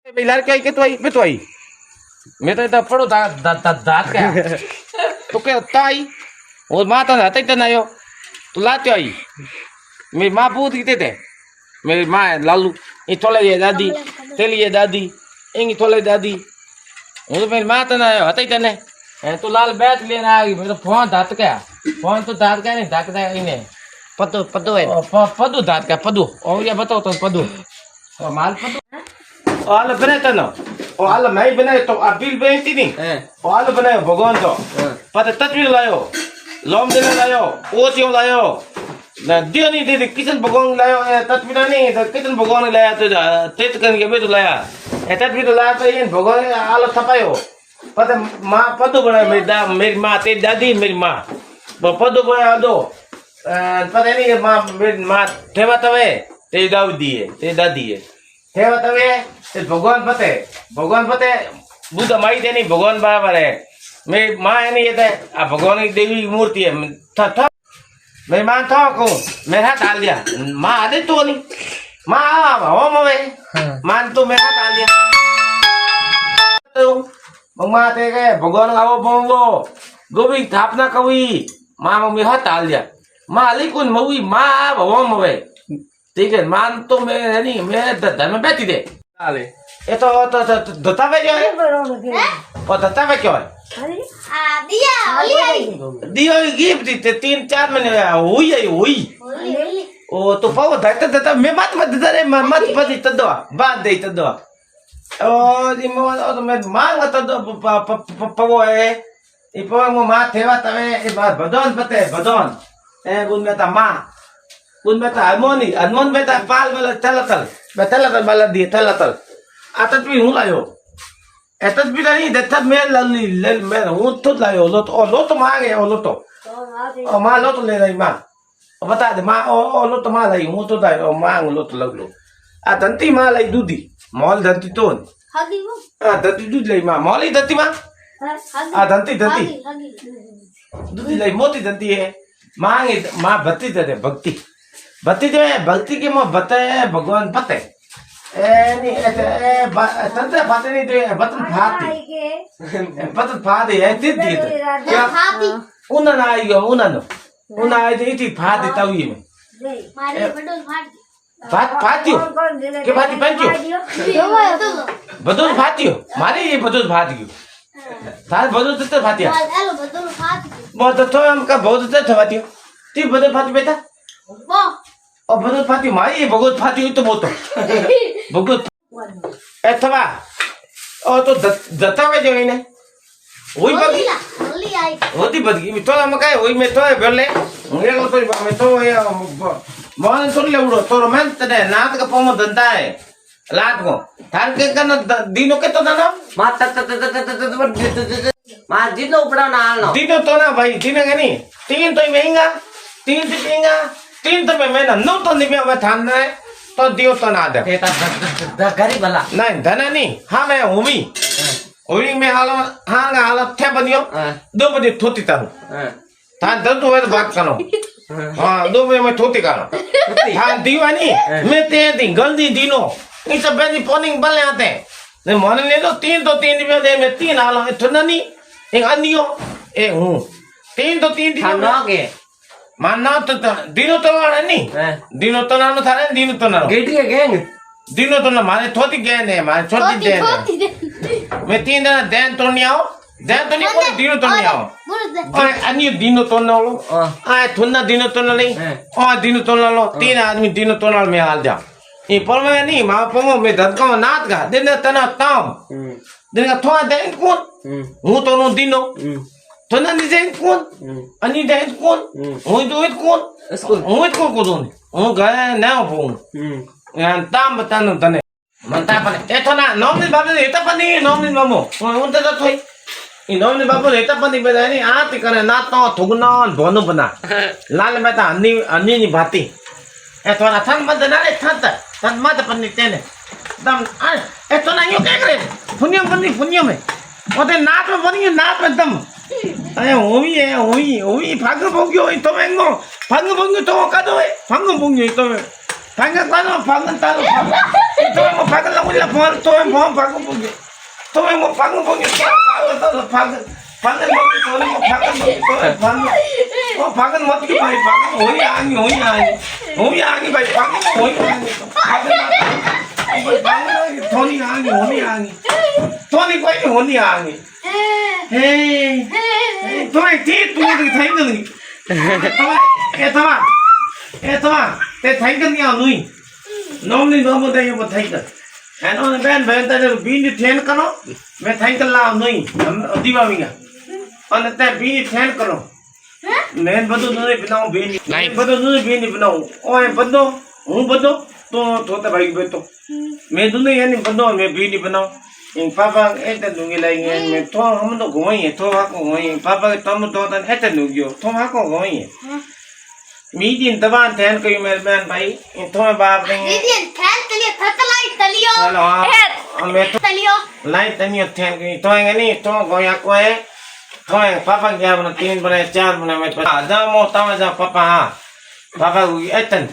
Bilar kay betuai. Meta ita paro dat kaya. Tu kaya tai. O mata na tai tanayo. Tu lat kay. Me ma put kite te. Me ma lalu itole ye dadi. Teli ye dadi. Ing itole dadi. O me mata na tai tane. Tu lal bet लेना आ गई मेरे phone दात क्या phone तो दात क्या नहीं दात क्या इन्हें पदू है पदू दात क्या पदू और ये बताओ तो पदू और माल पदू आल बने तो ना और आल मैं बनाए तो अबिल बनती नहीं और आल बनाए भगवान तो पता तस्वीर लायो लोम देने लायो ओचियों लायो ना दियो नहीं दे किचन भगवान लायो तस्वीर नहीं तो किचन भगवान लाया तो तेज करके भी तो लाया तस्वीर लाया तो ये भगवान आल थपायो पता माँ पदू बनाए मेरी माँ तेरी दादी मेरी माँ पदू बनाया दो पता नहीं माँ मेरी माँ ठेवा तवे तेरी दादी है ठेवा तवे भगवान पते बुद्ध माई देनी भगवान बराबर है मेरी माँ है नहीं ये थे भगवान की देवी की मूर्ति है था मेरी माँ था को मेरा हाथ डाल दिया माँ आदे तो नहीं माँ हो मवे माँ तो मेरा हाथ डाल दिया तो माँ ते गए भगवान आओ बोंगो गोभी स्थापना कवी माँ मेरा हाथ डाल दिया माँ अली कौन मवी माँ भगवान मवे ठीक है मान तो मैं है नहीं मैं धन में बैठी दे ये तो धोता पे जो है और धोता पे क्यों है दिया गिफ्ट दी 3-4 महीने हुई ओ तो पाओ धरता मैं मत दे मत पति तदवा बात दे तदवा और ये मैं मांग तदवा पाओ है ये पाओ मैं माँ थेवा तवे ये बदौन पते बदौन ए बुन में ता माँ बुन में ता अनमोन में ता पाल वाला तलतल वाला दिए तलतल आता भी हूँ लायो ऐसा भी नहीं देखता मैं मैं हूँ तो लायो लो तो माँ गया लो तो और माँ लो तो ले रही माँ बता दे माँ लो तो माँ लाई हूँ तो लायो माँ लो तो लग लो आ धंती माँ लाई दूधी मॉल धंती तो धंती दूध लाई माँ मॉल ही धंती माँ आ धंती दूधी लाई मोती धंती है माँ भक्ति दे भक्ति जो है भक्ति के माँ बताए भगवान पते नहीं तंत्र फाते नहीं तो बतन फाते है तित दिए तो क्या उन्हें आएगा उन्हें आए तो इतनी फाते तभी में फातियो के फाती पंचियो बदल फातियो मारे ये बदल फातियो तार बदल तो फातिया बहुत तो हम का बहुत तो फातियो ती बदल फाती बेटा और बदल फाती मारी ये भगवत फाती तो बहुत भगवत ऐसा और तो दत्ता में जो है ना वही बगी होती बगी तो हम क्या वही में तो है बोले मुझे को तो मैं तो ये मौन सुन ले उड़ो तो रोमांस ने नाथ का पोमो धंधा है लात को थान के करना दिनों के तो ना मां मां दिनों उपड़ा ना आलो दिनों तो ना भाई दिनों के नहीं 3 तो महंगा 3 से महंगा 3 तो मैं ना 9 तो नहीं मैं थान है तो दियो तो ना दे गरीब वाला नहीं धना नहीं हाँ मैं उमी में हालो हालो थे बनियो 2 बजे थोती तारू थान 10 तो मैं बात करो हाँ 2 बजे मैं थोती करो हाँ दीवानी मैं ते दी गंदी दिनो ये सब बेनी पोनिंग बल्ले आते नहीं मोने ले दो 3 तो 3 दिन में मैं 3 हालो इतना नहीं एक अन्यो ए हूँ 3 तो 3 दिन में मानना तो दिनों तो ना नहीं दिनों तो ना था ना दिनों तो ना गेटी है गैंग दिनों तो ना माने थोड़ी गैंग है माने छोटी गैंग है मैं 3 दिन दैन तो नहीं आओ दैन तो नहीं कोई दिनों तो नहीं आओ और अन्य दिनों तो ना लो आए थोड़ा दिनों तो ना नहीं और दिनों तो ना लो 3 आदमी दिनों तो ना में हाल जा ये पर मैं नहीं माँ पंगो में धन का नाच का दिन तना ताम दिन का थोड़ा दैन कौन हूँ तो नो दिनों तो ना डिजाइन कौन अन्य डिजाइन कौन वही तो एक कौन वही कौन को दोन वो गए ना फोन यार ताम बताना तने मनता पर ए तो ना नॉमिनल बाबू ये तो पनी नॉमिनल बाबू उन तो थोई ये नॉमिनल बाबू ये तो पनी बेदा नहीं आती करे ना तो थुगना बोनो बना लाल में तो अन्य नहीं भाती ए तो ना थन बंद ना रे थन मत पनी तेने दम ए तो ना यो क्या करे पुण्य में ओते नाच में बनी नाच में दम अरे ओवी भाग बोंगियो तो मैंगो भाग बोंगियो तो का दो है भाग बोंगियो तो 방금 따로 방금 따로 또 방금 나올라 뭐 또뭐 방금 보기 또뭐 방금 보기 방금 따로 방금 방금 보기 또뭐 방금 보기 또 방금 방금 어떻게 봐 방금 오이 아니 봐 방금 오이 아니 방금 돈이 아니 오이 아니 돈이 거의 오이 아니 에이 돈이 뒤에 돈이 다 있는 Tama, te thấy cái nhau nuôi, nó đi nó một đây một thấy cái, anh nói bên bên ta được pin đi thêm cái nó, bên thấy cái lao nuôi, đi vào mình à, anh ta pin đi thêm cái nó, nên bắt đầu nuôi bên nào pin, bắt đầu nuôi pin đi bên nào, ôi bắt đầu, tôi ta bay bên tôi, mình nuôi anh bắt đầu mình pin đi bên nào, nhưng papa em ta nuôi lại anh mình thôi không được gọi gì, thôi học gọi gì, papa tao tôi ta hết ta nuôi vô, thôi học gọi gì. Median taban ten koy melban bhai thome baap ne median ten taliyo thatlai taliyo hello ame taliyo light taniyo ten koy to ngani to goya koe to papa gya bana 3 bana 4 bana me ja mo ta ja papa ui etan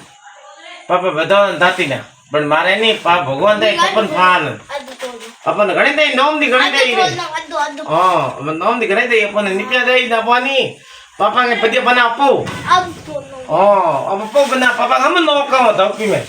papa badal dati na but mare ni pa bhagwan dai kapan phan apan gane dai nom di gane dai oh nom di gane dai apan nipya dai da pani papa nge padia bana apo oh अब पो बना पापा हम no का होता P में